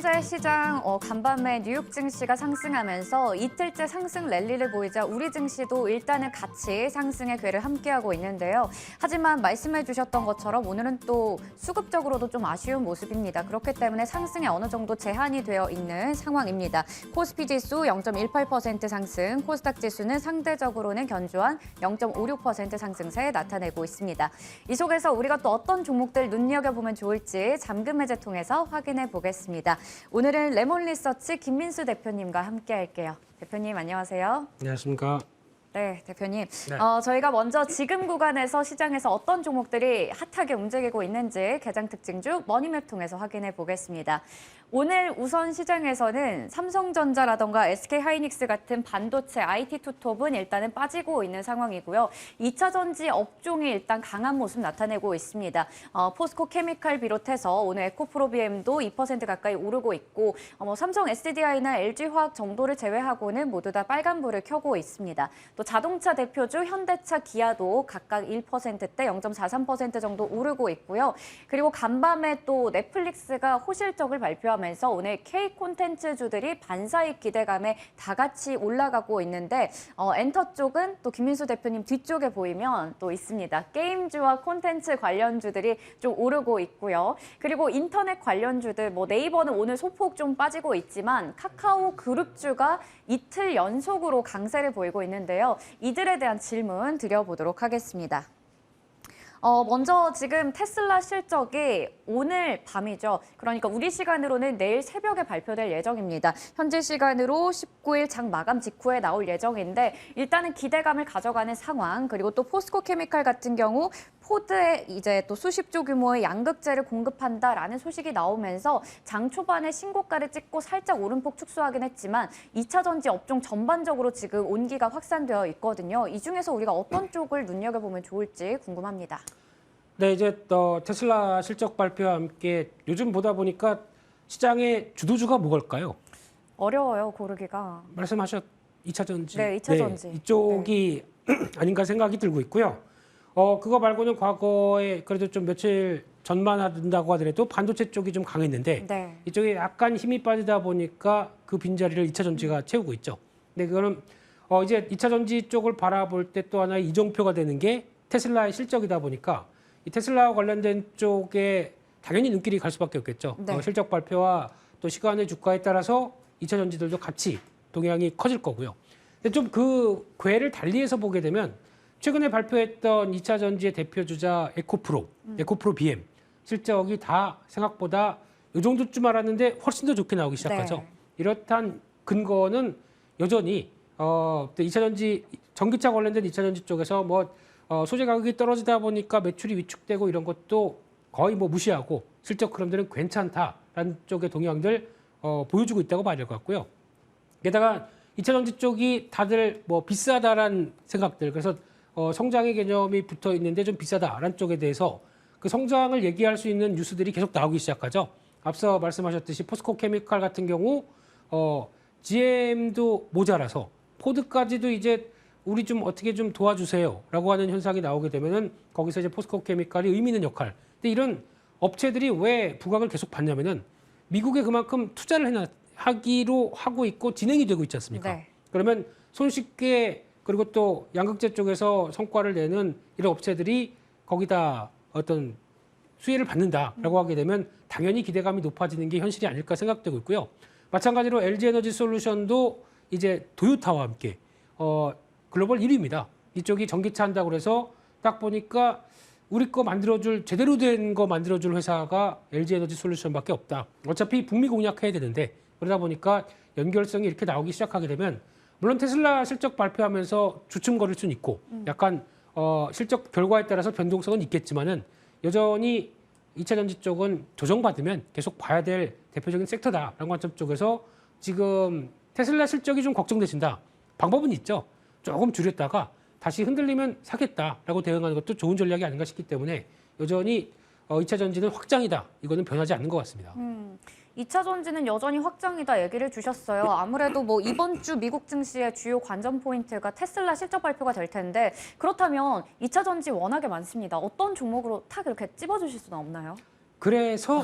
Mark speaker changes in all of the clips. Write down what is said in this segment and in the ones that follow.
Speaker 1: 현재 시장 간밤에 뉴욕 증시가 상승하면서 이틀째 상승 랠리를 보이자 우리 증시도 일단은 같이 상승의 궤를 함께하고 있는데요. 하지만 말씀해 주셨던 것처럼 오늘은 또 수급적으로도 좀 아쉬운 모습입니다. 그렇기 때문에 상승에 어느 정도 제한이 되어 있는 상황입니다. 코스피 지수 0.18% 상승, 코스닥 지수는 상대적으로는 견조한 0.56% 상승세 나타내고 있습니다. 이 속에서 우리가 또 어떤 종목들 눈여겨보면 좋을지 잠금 해제 통해서 확인해 보겠습니다. 오늘은 레몬리서치 김민수 대표님과 함께할게요. 대표님 안녕하세요.
Speaker 2: 안녕하십니까.
Speaker 1: 네, 대표님.
Speaker 2: 네.
Speaker 1: 저희가 먼저 지금 구간에서 시장에서 어떤 종목들이 핫하게 움직이고 있는지 개장 특징주 머니맵 통해서 확인해 보겠습니다. 오늘 우선 시장에서는 삼성전자라던가 SK하이닉스 같은 반도체 IT 투톱은 일단은 빠지고 있는 상황이고요. 2차 전지 업종이 일단 강한 모습 나타내고 있습니다. 포스코 케미칼 비롯해서 오늘 에코프로비엠도 2% 가까이 오르고 있고 삼성 SDI나 LG화학 정도를 제외하고는 모두 다 빨간불을 켜고 있습니다. 또 자동차 대표주 현대차, 기아도 각각 1%대 0.43% 정도 오르고 있고요. 그리고 간밤에 또 넷플릭스가 호실적을 발표하면서 오늘 K 콘텐츠주들이 반사익 기대감에 다 같이 올라가고 있는데 엔터 쪽은 또 김민수 대표님 뒤쪽에 보이면 또 있습니다. 게임주와 콘텐츠 관련주들이 좀 오르고 있고요. 그리고 인터넷 관련주들 네이버는 오늘 소폭 좀 빠지고 있지만 카카오 그룹주가 이틀 연속으로 강세를 보이고 있는데요. 이들에 대한 질문 드려보도록 하겠습니다. 먼저 지금 테슬라 실적이 오늘 밤이죠. 그러니까 우리 시간으로는 내일 새벽에 발표될 예정입니다. 현지 시간으로 19일 장 마감 직후에 나올 예정인데 일단은 기대감을 가져가는 상황, 그리고 또 포스코 케미칼 같은 경우 포드에 이제 또 수십조 규모의 양극재를 공급한다라는 소식이 나오면서 장 초반에 신고가를 찍고 살짝 오름폭 축소하긴 했지만 2차 전지 업종 전반적으로 지금 온기가 확산되어 있거든요. 이 중에서 우리가 어떤 쪽을 눈여겨보면 좋을지 궁금합니다.
Speaker 2: 네, 이제 또 테슬라 실적 발표와 함께 요즘 보다 보니까 시장의 주도주가 뭐일까요?
Speaker 1: 어려워요, 고르기가.
Speaker 2: 말씀하셨 2차 전지.
Speaker 1: 네, 2차 전지.
Speaker 2: 이쪽이 아닌가 생각이 들고 있고요. 그거 말고는 과거에 그래도 좀 며칠 전만 한다고 하더라도 반도체 쪽이 좀 강했는데
Speaker 1: 네.
Speaker 2: 이쪽에 약간 힘이 빠지다 보니까 그 빈자리를 2차 전지가 채우고 있죠. 근데 그거는 이제 2차 전지 쪽을 바라볼 때 또 하나의 이정표가 되는 게 테슬라의 실적이다 보니까 이 테슬라와 관련된 쪽에 당연히 눈길이 갈 수밖에 없겠죠.
Speaker 1: 네.
Speaker 2: 실적 발표와 또 시간의 주가에 따라서 2차 전지들도 같이 동향이 커질 거고요. 근데 좀 그 궤를 달리해서 보게 되면 최근에 발표했던 2차 전지의 대표 주자 에코프로 BM 실적이 다 생각보다 이 정도쯤 알았는데 훨씬 더 좋게 나오기 시작하죠.
Speaker 1: 네.
Speaker 2: 이렇단 근거는 여전히 2차 전지 전기차 관련된 2차 전지 쪽에서 소재 가격이 떨어지다 보니까 매출이 위축되고 이런 것도 거의 무시하고 실적 흐름들은 괜찮다라는 쪽의 동향들 보여주고 있다고 봐야 될 것 같고요. 게다가 2차 전지 쪽이 다들 비싸다라는 생각들, 그래서 성장의 개념이 붙어 있는데 좀 비싸다라는 쪽에 대해서 그 성장을 얘기할 수 있는 뉴스들이 계속 나오기 시작하죠. 앞서 말씀하셨듯이 포스코 케미칼 같은 경우 GM도 모자라서 포드까지도 이제 우리 좀 어떻게 좀 도와주세요라고 하는 현상이 나오게 되면은 거기서 이제 포스코 케미칼이 의미 있는 역할. 근데 이런 업체들이 왜 부각을 계속 받냐면은 미국에 그만큼 투자를 하기로 하고 있고 진행이 되고 있지 않습니까?
Speaker 1: 네.
Speaker 2: 그러면 손쉽게 그리고 또 양극재 쪽에서 성과를 내는 이런 업체들이 거기다 어떤 수혜를 받는다라고 하게 되면 당연히 기대감이 높아지는 게 현실이 아닐까 생각되고 있고요. 마찬가지로 LG에너지 솔루션도 이제 도요타와 함께 글로벌 1위입니다. 이쪽이 전기차 한다고 그래서 딱 보니까 우리 거 만들어줄 제대로 된 거 만들어줄 회사가 LG에너지 솔루션밖에 없다. 어차피 북미 공략해야 되는데 그러다 보니까 연결성이 이렇게 나오기 시작하게 되면 물론 테슬라 실적 발표하면서 주춤거릴 수는 있고 약간 실적 결과에 따라서 변동성은 있겠지만은 여전히 2차 전지 쪽은 조정받으면 계속 봐야 될 대표적인 섹터다라는 관점 쪽에서 지금 테슬라 실적이 좀 걱정되신다. 방법은 있죠. 조금 줄였다가 다시 흔들리면 사겠다라고 대응하는 것도 좋은 전략이 아닌가 싶기 때문에 여전히 2차 전지는 확장이다. 이거는 변하지 않는 것 같습니다.
Speaker 1: 2차 전지는 여전히 확장이다 얘기를 주셨어요. 아무래도 이번 주 미국 증시의 주요 관전 포인트가 테슬라 실적 발표가 될 텐데 그렇다면 2차 전지 워낙에 많습니다. 어떤 종목으로 탁 이렇게 찝어주실 수는 없나요?
Speaker 2: 그래서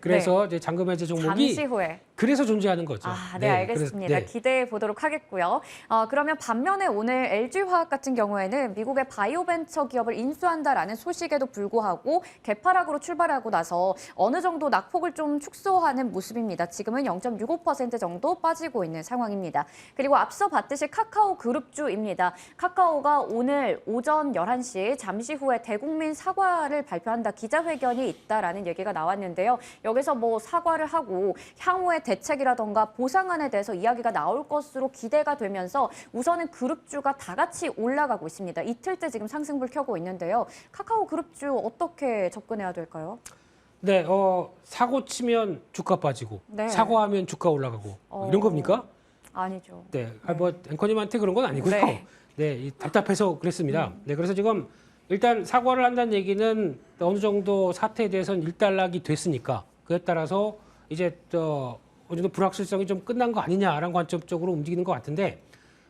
Speaker 2: 그래서 이제 잔금 해제 종목이
Speaker 1: 잠시 후에.
Speaker 2: 그래서 존재하는 거죠.
Speaker 1: 네, 알겠습니다.
Speaker 2: 그래서,
Speaker 1: 기대해 보도록 하겠고요. 그러면 반면에 오늘 LG화학 같은 경우에는 미국의 바이오벤처 기업을 인수한다라는 소식에도 불구하고 개파락으로 출발하고 나서 어느 정도 낙폭을 좀 축소하는 모습입니다. 지금은 0.65% 정도 빠지고 있는 상황입니다. 그리고 앞서 봤듯이 카카오 그룹주입니다. 카카오가 오늘 오전 11시 잠시 후에 대국민 사과를 발표한다, 기자회견이 있다라는 얘기가 나왔는데요. 여기서 뭐 사과를 하고 향후에 대책이라던가 보상안에 대해서 이야기가 나올 것으로 기대가 되면서 우선은 그룹주가 다 같이 올라가고 있습니다. 이틀째 지금 상승불 켜고 있는데요. 카카오 그룹주 어떻게 접근해야 될까요?
Speaker 2: 네, 사고 치면 주가 빠지고
Speaker 1: 네.
Speaker 2: 사과하면 주가 올라가고 이런 겁니까?
Speaker 1: 아니죠.
Speaker 2: 네, 뭐 앵커님한테 그런 건 아니고요.
Speaker 1: 네.
Speaker 2: 네, 답답해서 그랬습니다. 네, 그래서 지금 일단 사과를 한다는 얘기는 어느 정도 사태에 대해서는 일단락이 됐으니까 그에 따라서 이제 어느 정도 불확실성이 좀 끝난 거 아니냐라는 관점 쪽으로 움직이는 것 같은데,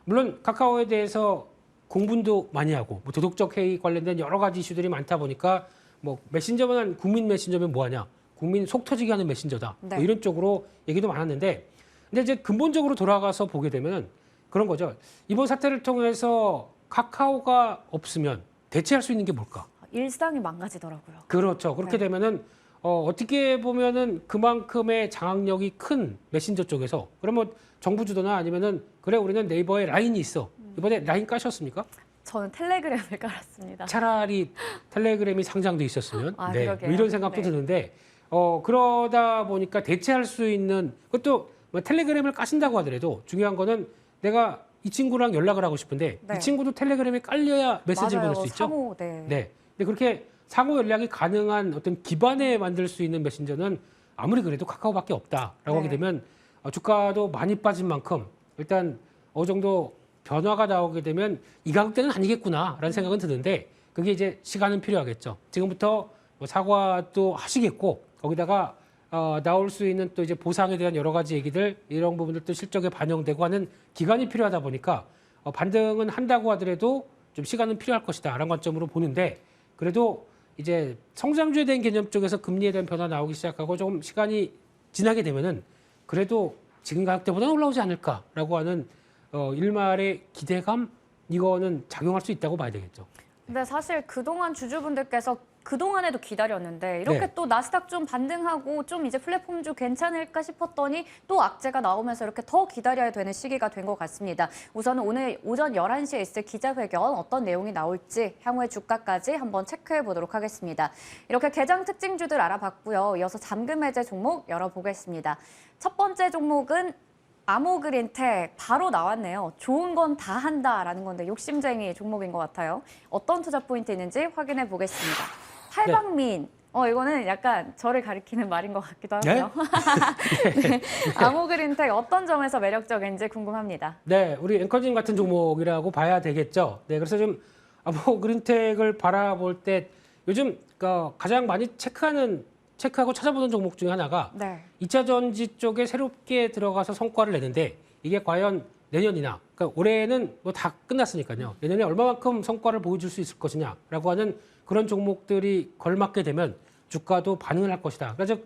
Speaker 2: 물론 카카오에 대해서 공분도 많이 하고 뭐 도덕적 해이 관련된 여러 가지 이슈들이 많다 보니까 뭐 메신저만 국민 메신저면 뭐하냐, 국민 속 터지게 하는 메신저다,
Speaker 1: 네.
Speaker 2: 뭐 이런 쪽으로 얘기도 많았는데, 근데 이제 근본적으로 돌아가서 보게 되면 그런 거죠. 이번 사태를 통해서 카카오가 없으면 대체할 수 있는 게 뭘까?
Speaker 1: 일상이 망가지더라고요.
Speaker 2: 그렇죠. 그렇게
Speaker 1: 네.
Speaker 2: 되면은 어떻게 보면은 그만큼의 장악력이 큰 메신저 쪽에서, 그러면 정부 주도나 아니면은 그래 우리는 네이버에 라인이 있어. 이번에 라인 까셨습니까?
Speaker 1: 저는 텔레그램을 깔았습니다.
Speaker 2: 차라리 텔레그램이 상장돼 있었으면
Speaker 1: 그러게요.
Speaker 2: 뭐 이런 생각도
Speaker 1: 네.
Speaker 2: 드는데, 그러다 보니까 대체할 수 있는, 그것도 뭐 텔레그램을 까신다고 하더라도 중요한 거는 내가 이 친구랑 연락을 하고 싶은데
Speaker 1: 네.
Speaker 2: 이 친구도 텔레그램에 깔려야 메시지를
Speaker 1: 맞아요.
Speaker 2: 보낼 수 있죠.
Speaker 1: 상호, 네.
Speaker 2: 네. 근데 그렇게 상호 연락이 가능한 어떤 기반에 만들 수 있는 메신저는 아무리 그래도 카카오밖에 없다라고
Speaker 1: 네.
Speaker 2: 하게 되면 주가도 많이 빠진 만큼 일단 어느 정도 변화가 나오게 되면 이 가격대는 아니겠구나라는 생각은 드는데, 그게 이제 시간은 필요하겠죠. 지금부터 뭐 사과도 하시겠고 거기다가 나올 수 있는 또 이제 보상에 대한 여러 가지 얘기들, 이런 부분들도 실적에 반영되고 하는 기간이 필요하다 보니까 반등은 한다고 하더라도 좀 시간은 필요할 것이다라는 관점으로 보는데, 그래도 이제 성장주에 대한 개념 쪽에서 금리에 대한 변화 나오기 시작하고 조금 시간이 지나게 되면은 그래도 지금 가격대보다는 올라오지 않을까라고 하는 일말의 기대감, 이거는 작용할 수 있다고 봐야 되겠죠.
Speaker 1: 근데 사실 그동안 주주분들께서 그동안에도 기다렸는데 이렇게
Speaker 2: 네.
Speaker 1: 또 나스닥 좀 반등하고 좀 이제 플랫폼주 괜찮을까 싶었더니 또 악재가 나오면서 이렇게 더 기다려야 되는 시기가 된 것 같습니다. 우선은 오늘 오전 11시에 있을 기자회견 어떤 내용이 나올지 향후의 주가까지 한번 체크해 보도록 하겠습니다. 이렇게 개장 특징주들 알아봤고요. 이어서 잠금 해제 종목 열어보겠습니다. 첫 번째 종목은 아모그린텍, 바로 나왔네요. 좋은 건 다 한다라는 건데 욕심쟁이 종목인 것 같아요. 어떤 투자 포인트 있는지 확인해 보겠습니다. 팔방민. 이거는 약간 저를 가리키는 말인 것 같기도 하고요. 네. 아모그린텍 어떤 점에서 매력적인지 궁금합니다.
Speaker 2: 네, 우리 앵커진 같은 종목이라고 봐야 되겠죠. 네, 그래서 좀 그린텍을 바라볼 때 요즘 가장 많이 체크하고 찾아보는 종목 중에 하나가
Speaker 1: 네.
Speaker 2: 2차 전지 쪽에 새롭게 들어가서 성과를 내는데, 이게 과연 내년이나, 그러니까 올해는 뭐 다 끝났으니까요. 내년에 얼마만큼 성과를 보여줄 수 있을 것이냐라고 하는 그런 종목들이 걸맞게 되면 주가도 반응을 할 것이다. 그래서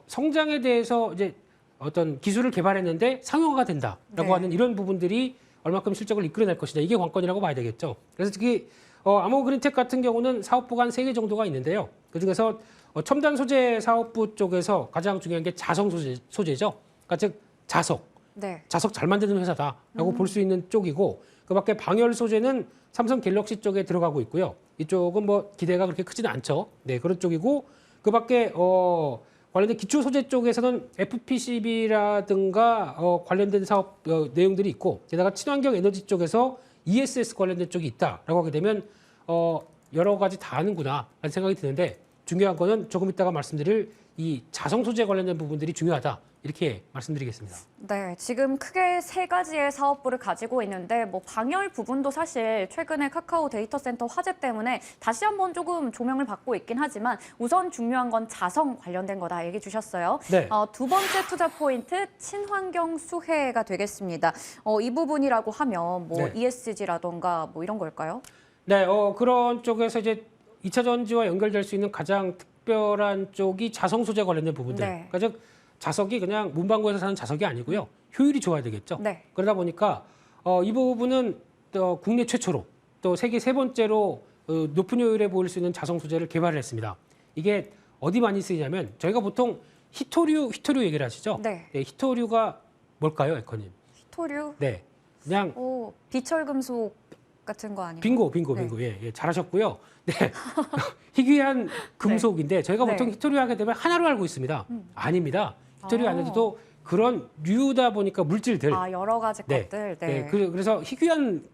Speaker 2: 성장에 대해서 이제 어떤 기술을 개발했는데 상용화가 된다라고
Speaker 1: 네.
Speaker 2: 하는 이런 부분들이 얼마큼 실적을 이끌어낼 것이냐, 이게 관건이라고 봐야 되겠죠. 그래서 특히 아모그린텍 같은 경우는 사업부가 한 3개 정도가 있는데요. 그중에서 첨단 소재 사업부 쪽에서 가장 중요한 게 자성 소재죠. 그러니까 즉
Speaker 1: 네.
Speaker 2: 자석 잘 만드는 회사다라고 볼 수 있는 쪽이고, 그밖에 방열 소재는 삼성 갤럭시 쪽에 들어가고 있고요. 이쪽은 뭐 기대가 그렇게 크지는 않죠. 네, 그런 쪽이고, 그밖에 관련된 기초 소재 쪽에서는 FPCB라든가 관련된 사업 내용들이 있고, 게다가 친환경 에너지 쪽에서 ESS 관련된 쪽이 있다라고 하게 되면 여러 가지 다 하는구나라는 생각이 드는데, 중요한 거는 조금 이따가 말씀드릴 이 자성 소재 관련된 부분들이 중요하다, 이렇게 말씀드리겠습니다.
Speaker 1: 네, 지금 크게 3가지의 사업부를 가지고 있는데 뭐 방열 부분도 사실 최근에 카카오 데이터 센터 화재 때문에 다시 한번 조금 조명을 받고 있긴 하지만 우선 중요한 건 자성 관련된 거다 얘기해 주셨어요.
Speaker 2: 네.
Speaker 1: 두 번째 투자 포인트 친환경 수혜가 되겠습니다. 이 부분이라고 하면 뭐
Speaker 2: 네.
Speaker 1: ESG라던가 뭐 이런 걸까요?
Speaker 2: 네, 그런 쪽에서 이제 2차 전지와 연결될 수 있는 가장 특별한 쪽이 자성 소재 관련된 부분들.
Speaker 1: 네.
Speaker 2: 그러니까 즉 자석이 그냥 문방구에서 사는 자석이 아니고요. 효율이 좋아야 되겠죠.
Speaker 1: 네.
Speaker 2: 그러다 보니까 이 부분은 또 국내 최초로 또 세계 세 번째로 높은 효율에 보일 수 있는 자성 소재를 개발을 했습니다. 이게 어디 많이 쓰이냐면 저희가 보통 히토류 얘기를 하시죠.
Speaker 1: 네.
Speaker 2: 네, 히토류가 뭘까요, 에커님?
Speaker 1: 히토류.
Speaker 2: 네, 그냥
Speaker 1: 오, 비철금속 같은 거 아니에요?
Speaker 2: 빙고.
Speaker 1: 네.
Speaker 2: 예, 잘하셨고요. 네, 희귀한 금속인데 저희가
Speaker 1: 네.
Speaker 2: 보통 히토류 하게 되면 하나로 알고 있습니다. 아닙니다. 히토류
Speaker 1: 아.
Speaker 2: 안에서도 그런 류다 보니까 물질들.
Speaker 1: 아, 여러 가지
Speaker 2: 네.
Speaker 1: 것들. 네.
Speaker 2: 네, 그래서 희귀한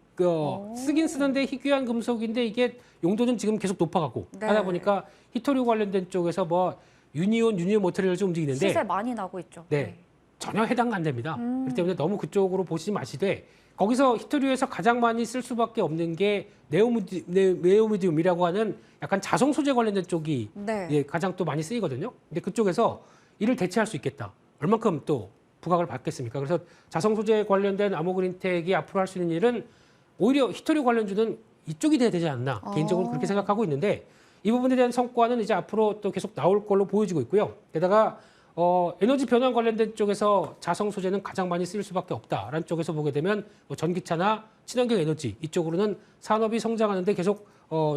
Speaker 2: 쓰긴 쓰는데 희귀한 금속인데 이게 용도는 지금 계속 높아가고
Speaker 1: 네.
Speaker 2: 하다 보니까 히토류 관련된 쪽에서 뭐 유니온 모터리얼을 움직이는데
Speaker 1: 시세 많이 나고 있죠.
Speaker 2: 네. 전혀 해당 안 됩니다. 그렇기 때문에 너무 그쪽으로 보시지 마시되 거기서 히토류에서 가장 많이 쓸 수밖에 없는 게 네오미디움이라고 하는 약간 자성 소재 관련된 쪽이
Speaker 1: 네.
Speaker 2: 예, 가장 또 많이 쓰이거든요. 근데 그쪽에서 이를 대체할 수 있겠다. 얼만큼 또 부각을 받겠습니까? 그래서 자성 소재 관련된 아모그린텍이 앞으로 할 수 있는 일은 오히려 히토류 관련주는 이쪽이 돼야 되지 않나 개인적으로 그렇게 생각하고 있는데 이 부분에 대한 성과는 이제 앞으로 또 계속 나올 걸로 보여지고 있고요. 게다가 에너지 변환 관련된 쪽에서 자성 소재는 가장 많이 쓰일 수밖에 없다라는 쪽에서 보게 되면 뭐 전기차나 친환경 에너지 이쪽으로는 산업이 성장하는데 계속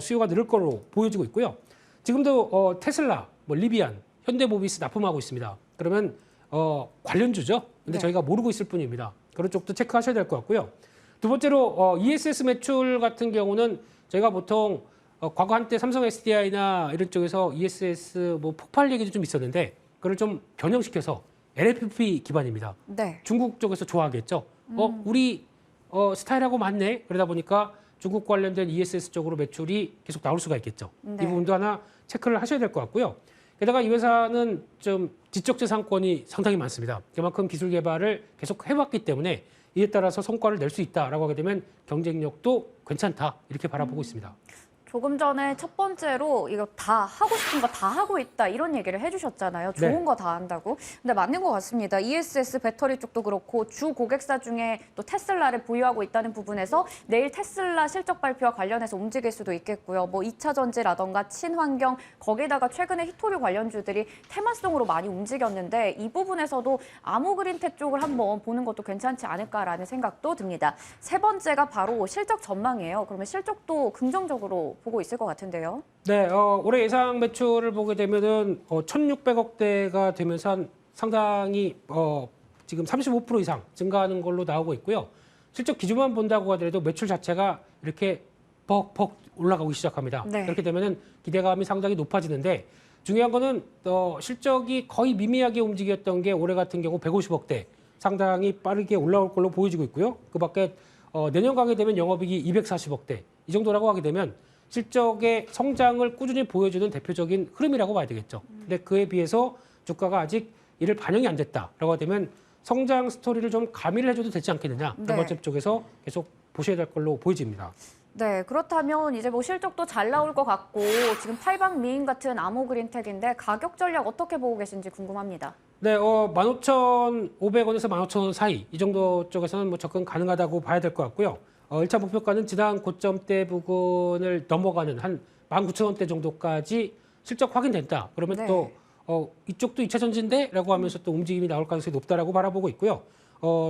Speaker 2: 수요가 늘을 걸로 보여지고 있고요. 지금도 테슬라, 뭐 리비안, 현대모비스 납품하고 있습니다. 그러면 관련주죠. 근데
Speaker 1: 네.
Speaker 2: 저희가 모르고 있을 뿐입니다. 그런 쪽도 체크하셔야 될 것 같고요. 두 번째로 ESS 매출 같은 경우는 저희가 보통 과거 한때 삼성 SDI나 이런 쪽에서 ESS 뭐 폭발 얘기도 좀 있었는데 그걸 좀 변형시켜서 LFP 기반입니다.
Speaker 1: 네.
Speaker 2: 중국 쪽에서 좋아하겠죠. 우리 스타일하고 맞네. 그러다 보니까 중국 관련된 ESS 쪽으로 매출이 계속 나올 수가 있겠죠.
Speaker 1: 네.
Speaker 2: 이 부분도 하나 체크를 하셔야 될 것 같고요. 게다가 이 회사는 좀 지적재산권이 상당히 많습니다. 그만큼 기술 개발을 계속 해왔기 때문에 이에 따라서 성과를 낼 수 있다라고 하게 되면 경쟁력도 괜찮다 이렇게 바라보고 있습니다.
Speaker 1: 조금 전에 첫 번째로 이거 다 하고 싶은 거 다 하고 있다 이런 얘기를 해주셨잖아요. 좋은
Speaker 2: 네.
Speaker 1: 거 다 한다고. 근데 맞는 것 같습니다. ESS 배터리 쪽도 그렇고 주 고객사 중에 또 테슬라를 보유하고 있다는 부분에서 내일 테슬라 실적 발표와 관련해서 움직일 수도 있겠고요. 뭐 2차 전지라던가 친환경 거기다가 최근에 히토류 관련주들이 테마성으로 많이 움직였는데 이 부분에서도 아모그린텍 쪽을 한번 보는 것도 괜찮지 않을까라는 생각도 듭니다. 세 번째가 바로 실적 전망이에요. 그러면 실적도 긍정적으로 보고 있을 것 같은데요.
Speaker 2: 네, 올해 예상 매출을 보게 되면은 1,600억대가 되면서 상당히 지금 35% 이상 증가하는 걸로 나오고 있고요. 실적 기준만 본다고 하더라도 매출 자체가 이렇게 벅벅 올라가기 시작합니다.
Speaker 1: 네.
Speaker 2: 그렇게 되면은 기대감이 상당히 높아지는데 중요한 거는 실적이 거의 미미하게 움직였던 게 올해 같은 경우 150억대 상당히 빠르게 올라올 걸로 보여지고 있고요. 그밖에 내년 가게 되면 영업이익이 240억대 이 정도라고 하게 되면 실적의 성장을 꾸준히 보여주는 대표적인 흐름이라고 봐야 되겠죠. 근데 그에 비해서 주가가 아직 이를 반영이 안 됐다라고 되면 성장 스토리를 좀 가미를 해줘도 되지 않겠느냐.
Speaker 1: 네.
Speaker 2: 두 번째 쪽에서 계속 보셔야 될 걸로 보여집니다.
Speaker 1: 네, 그렇다면 이제 뭐 실적도 잘 나올 것 같고 지금 팔방미인 같은 아모그린텍인데 가격 전략 어떻게 보고 계신지 궁금합니다.
Speaker 2: 네, 15,500원에서 15,000원 사이 이 정도 쪽에서는 뭐 접근 가능하다고 봐야 될 것 같고요. 1차 목표가는 지난 고점대 부근을 넘어가는 한 19,000원대 정도까지 실적 확인된다. 그러면
Speaker 1: 네.
Speaker 2: 또 이쪽도 2차 전지인데라고 하면서 또 움직임이 나올 가능성이 높다라고 바라보고 있고요.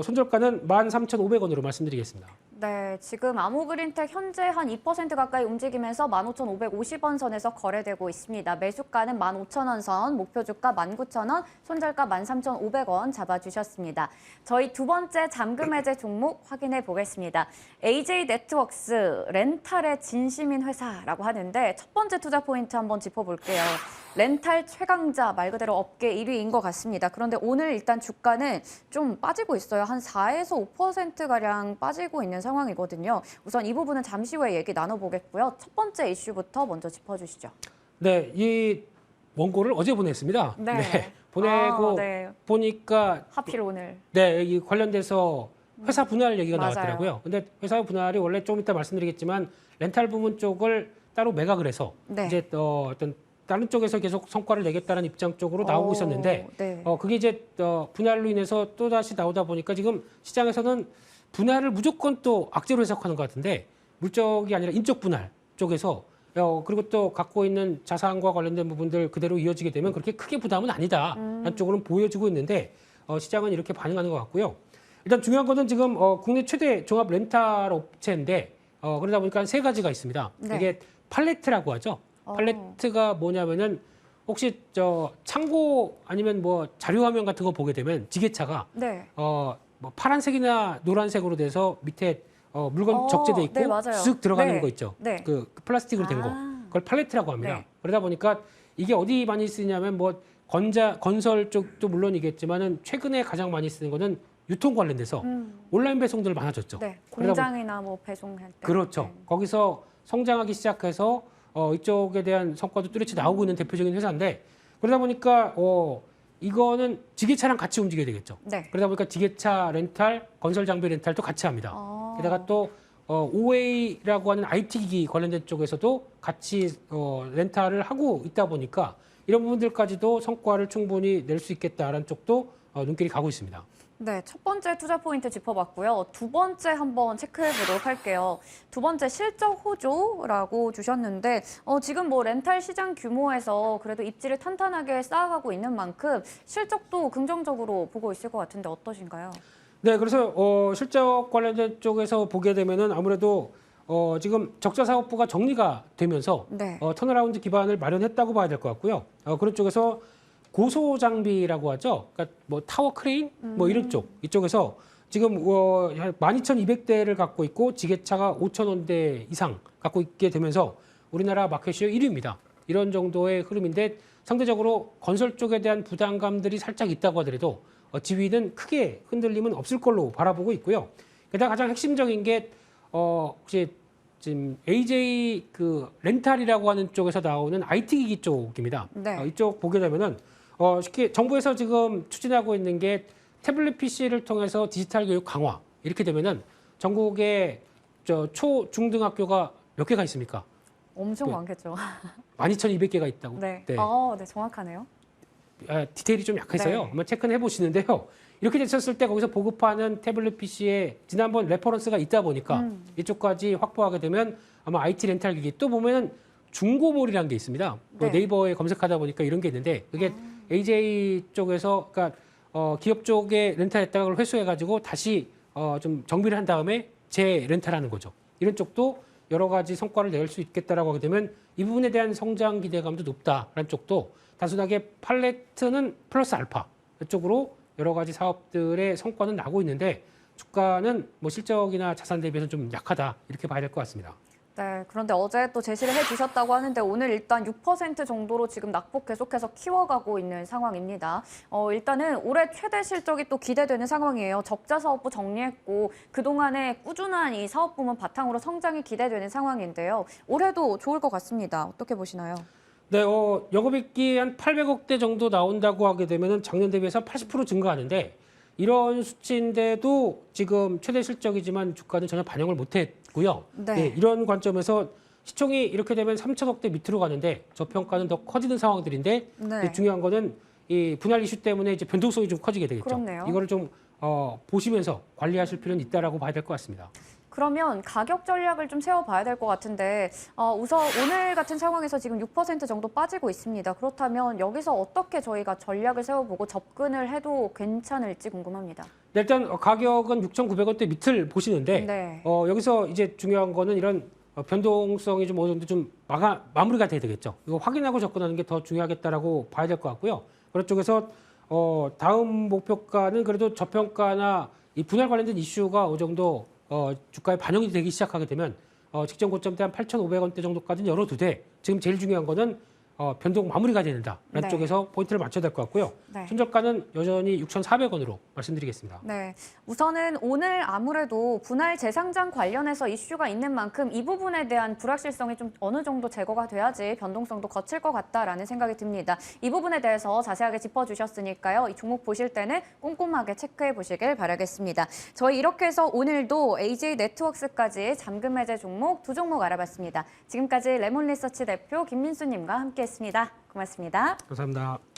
Speaker 2: 손절가는 13,500원으로 말씀드리겠습니다.
Speaker 1: 네, 지금 아모그린텍 현재 한 2% 가까이 움직이면서 15,550원 선에서 거래되고 있습니다. 매수가는 15,000원 선, 목표 주가 19,000원, 손절가 13,500원 잡아주셨습니다. 저희 두 번째 잠금 해제 종목 확인해 보겠습니다. AJ 네트워크스, 렌탈의 진심인 회사라고 하는데 첫 번째 투자 포인트 한번 짚어볼게요. 렌탈 최강자 말 그대로 업계 1위인 것 같습니다. 그런데 오늘 일단 주가는 좀 빠지고 있어요. 한 4에서 5%가량 빠지고 있는 상황이거든요. 우선 이 부분은 잠시 후에 얘기 나눠보겠고요. 첫 번째 이슈부터 먼저 짚어주시죠.
Speaker 2: 네, 이 원고를 어제 보냈습니다.
Speaker 1: 네.
Speaker 2: 보내고
Speaker 1: 네.
Speaker 2: 보니까
Speaker 1: 하필 오늘.
Speaker 2: 네, 이 관련돼서 회사 분할 얘기가
Speaker 1: 맞아요.
Speaker 2: 나왔더라고요. 근데 회사 분할이 원래 좀 이따 말씀드리겠지만 렌탈 부문 쪽을 따로 매각을 해서
Speaker 1: 네.
Speaker 2: 이제 어떤 다른 쪽에서 계속 성과를 내겠다는 입장 쪽으로 나오고 있었는데
Speaker 1: 네.
Speaker 2: 그게 이제 분할로 인해서 또 다시 나오다 보니까 지금 시장에서는 분할을 무조건 또 악재로 해석하는 것 같은데 물적이 아니라 인적 분할 쪽에서 그리고 또 갖고 있는 자산과 관련된 부분들 그대로 이어지게 되면 그렇게 크게 부담은 아니다라는 쪽으로는 보여지고 있는데 시장은 이렇게 반응하는 것 같고요. 일단 중요한 거는 지금 국내 최대 종합 렌탈 업체인데 그러다 보니까 세 가지가 있습니다.
Speaker 1: 네.
Speaker 2: 이게 팔레트라고 하죠. 팔레트가 뭐냐면은 혹시 창고 아니면 뭐 자료 화면 같은 거 보게 되면 지게차가
Speaker 1: 네.
Speaker 2: 뭐 파란색이나 노란색으로 돼서 밑에 물건 적재돼 있고
Speaker 1: 네, 맞아요.
Speaker 2: 쓱 들어가는
Speaker 1: 네.
Speaker 2: 거 있죠.
Speaker 1: 네.
Speaker 2: 그 플라스틱으로 된 거.
Speaker 1: 아.
Speaker 2: 그걸 팔레트라고 합니다.
Speaker 1: 네.
Speaker 2: 그러다 보니까 이게 어디 많이 쓰냐면 뭐 건설 쪽도 물론이겠지만은 최근에 가장 많이 쓰는 거는 유통 관련돼서 온라인 배송들 많아졌죠.
Speaker 1: 네.
Speaker 2: 그러다
Speaker 1: 공장이나 뭐 배송할 때.
Speaker 2: 그렇죠.
Speaker 1: 네.
Speaker 2: 거기서 성장하기 시작해서 이쪽에 대한 성과도 뚜렷이 나오고 있는 대표적인 회사인데 그러다 보니까 이거는 지게차랑 같이 움직여야 되겠죠.
Speaker 1: 네.
Speaker 2: 그러다 보니까 지게차 렌탈, 건설 장비 렌탈도 같이 합니다. 게다가 또 OA라고 하는 IT 기기 관련된 쪽에서도 같이 렌탈을 하고 있다 보니까 이런 부분들까지도 성과를 충분히 낼 수 있겠다라는 쪽도 눈길이 가고 있습니다.
Speaker 1: 네, 첫 번째 투자 포인트 짚어봤고요. 두 번째 한번 체크해 보도록 할게요. 두 번째 실적 호조라고 주셨는데 지금 뭐 렌탈 시장 규모에서 그래도 입지를 탄탄하게 쌓아가고 있는 만큼 실적도 긍정적으로 보고 있을 것 같은데 어떠신가요?
Speaker 2: 네, 그래서 실적 관련된 쪽에서 보게 되면은 아무래도 지금 적자 사업부가 정리가 되면서
Speaker 1: 네.
Speaker 2: 턴어라운드 기반을 마련했다고 봐야 될 것 같고요. 그런 쪽에서 고소 장비라고 하죠. 그러니까 뭐 타워 크레인 뭐 이런 쪽 이쪽에서 지금 12,200대를 갖고 있고 지게차가 5,000원대 이상 갖고 있게 되면서 우리나라 마켓시어 1위입니다. 이런 정도의 흐름인데 상대적으로 건설 쪽에 대한 부담감들이 살짝 있다고 하더라도 지위는 크게 흔들림은 없을 걸로 바라보고 있고요. 게다가 가장 핵심적인 게 혹시 지금 AJ 그 렌탈이라고 하는 쪽에서 나오는 IT 기기 쪽입니다.
Speaker 1: 네.
Speaker 2: 이쪽 보게 되면은 쉽게 정부에서 지금 추진하고 있는 게 태블릿 PC를 통해서 디지털 교육 강화 이렇게 되면은 전국에 중등학교가 몇 개가 있습니까?
Speaker 1: 엄청
Speaker 2: 네.
Speaker 1: 많겠죠.
Speaker 2: 12,200개가 있다고.
Speaker 1: 네.
Speaker 2: 네.
Speaker 1: 네, 정확하네요.
Speaker 2: 디테일이 좀 약해서요.
Speaker 1: 네.
Speaker 2: 한번 체크해 보시는데요. 이렇게 됐었을 때 거기서 보급하는 태블릿 PC에 지난번 레퍼런스가 있다 보니까 이쪽까지 확보하게 되면 아마 IT 렌탈 기기 또 보면은 중고몰이라는 게 있습니다.
Speaker 1: 네.
Speaker 2: 네이버에 검색하다 보니까 이런 게 있는데 그게 AJ 쪽에서 그러니까 기업 쪽에 렌탈했다가 그걸 회수해가지고 다시 좀 정비를 한 다음에 재렌탈하는 거죠. 이런 쪽도 여러 가지 성과를 낼 수 있겠다라고 하게 되면 이 부분에 대한 성장 기대감도 높다라는 쪽도 단순하게 팔레트는 플러스 알파 이쪽으로 여러 가지 사업들의 성과는 나고 있는데 주가는 뭐 실적이나 자산 대비해서 좀 약하다 이렇게 봐야 될 것 같습니다.
Speaker 1: 네, 그런데 어제 또 제시를 해주셨다고 하는데 오늘 일단 6% 정도로 지금 낙폭 계속해서 키워가고 있는 상황입니다. 일단은 올해 최대 실적이 또 기대되는 상황이에요. 적자 사업부 정리했고 그동안의 꾸준한 이 사업 부문 바탕으로 성장이 기대되는 상황인데요. 올해도 좋을 것 같습니다. 어떻게 보시나요?
Speaker 2: 네, 영업이익이 한 800억대 정도 나온다고 하게 되면은 작년 대비해서 80% 증가하는데 이런 수치인데도 지금 최대 실적이지만 주가는 전혀 반영을 못했고요.
Speaker 1: 네.
Speaker 2: 이런 관점에서 시총이 이렇게 되면 3천억대 밑으로 가는데 저평가는 더 커지는 상황들인데
Speaker 1: 네.
Speaker 2: 중요한 거는 이 분할 이슈 때문에 이제 변동성이 좀 커지게 되겠죠.
Speaker 1: 그렇네요.
Speaker 2: 이거를 좀 보시면서 관리하실 필요는 있다라고 봐야 될 것 같습니다.
Speaker 1: 그러면 가격 전략을 좀 세워봐야 될 것 같은데 우선 오늘 같은 상황에서 지금 6% 정도 빠지고 있습니다. 그렇다면 여기서 어떻게 저희가 전략을 세워보고 접근을 해도 괜찮을지 궁금합니다.
Speaker 2: 네, 일단 가격은 6,900원대 밑을 보시는데
Speaker 1: 네.
Speaker 2: 여기서 이제 중요한 거는 이런 변동성이 좀 어느 정도 좀 마무리가 돼야 되겠죠. 이거 확인하고 접근하는 게 더 중요하겠다라고 봐야 될 것 같고요. 그런 쪽에서 다음 목표가는 그래도 저평가나 이 분할 관련된 이슈가 어느 정도 주가에 반영이 되기 시작하게 되면 직전 고점대 한 8,500원대 정도까지는 열어두되 지금 제일 중요한 거는 변동 마무리가 된다라는
Speaker 1: 네.
Speaker 2: 쪽에서 포인트를 맞춰야 될 것 같고요.
Speaker 1: 네.
Speaker 2: 손절가는 여전히 6,400원으로 말씀드리겠습니다.
Speaker 1: 네, 우선은 오늘 아무래도 분할 재상장 관련해서 이슈가 있는 만큼 이 부분에 대한 불확실성이 좀 어느 정도 제거가 돼야지 변동성도 거칠 것 같다라는 생각이 듭니다. 이 부분에 대해서 자세하게 짚어주셨으니까요. 이 종목 보실 때는 꼼꼼하게 체크해 보시길 바라겠습니다. 저희 이렇게 해서 오늘도 AJ 네트워크스까지 잠금 해제 종목 두 종목 알아봤습니다. 지금까지 레몬리서치 대표 김민수님과 함께했습니다. 고맙습니다.
Speaker 2: 감사합니다.